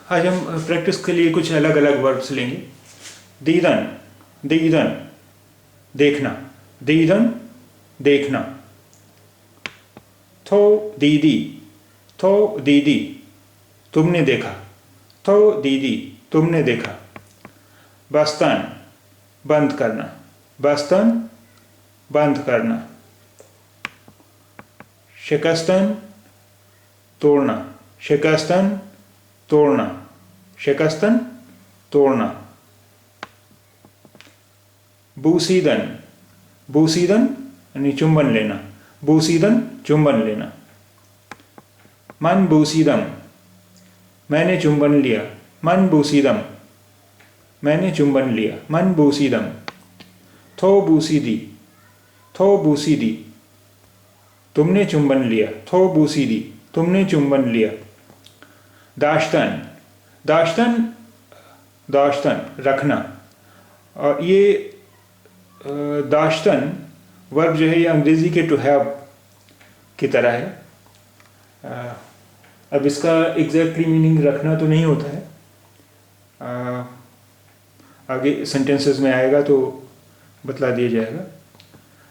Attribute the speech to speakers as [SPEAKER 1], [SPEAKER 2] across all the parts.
[SPEAKER 1] आज हम प्रैक्टिस के लिए कुछ अलग अलग वर्ब्स लेंगे। दीदन, दीदन देखना, दीदन देखना। थो दीदी, थो दीदी तुमने देखा, थो दीदी तुमने देखा। बस्तन बंद करना, बस्तन बंद करना। शिकस्तन तोड़ना, शिकस्तन तोड़ना, शिकस्तन तोड़ना। बूसीदन, बूसीदन यानी चुंबन लेना, बूसीदन चुंबन लेना। मन बूसीदम मैंने चुंबन लिया, मन बूसीदम मैंने चुंबन लिया, मन बूसीदम। थो बूसीदी, थो बूसीदी तुमने चुंबन लिया, थो बूसीदी तुमने चुंबन लिया। दाश्तन, दाश्तन दाश्तन रखना। और ये दाश्तन वर्ब जो है ये अंग्रेज़ी के टू हैव की तरह है। अब इसका एग्जैक्टली मीनिंग रखना तो नहीं होता है, आगे सेंटेंसेस में आएगा तो बतला दिया जाएगा।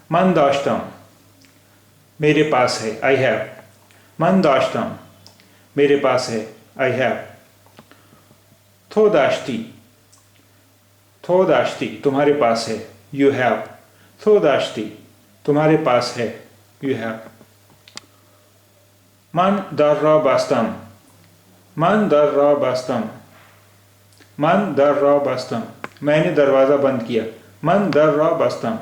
[SPEAKER 1] मन दाश्तम मेरे पास है, आई हैव। मन दाश्तम मेरे पास है, आई हैव। थो दाश्ती, थो दाश्ती तुम्हारे पास है, यू हैव। थो दाश्ती तुम्हारे पास है, यू हैव। मन दर्रा बास्तम, मन दर्रा बास्तम, मन दर्रा बास्तम मैंने दरवाज़ा बंद किया, मन दर्रा बास्तम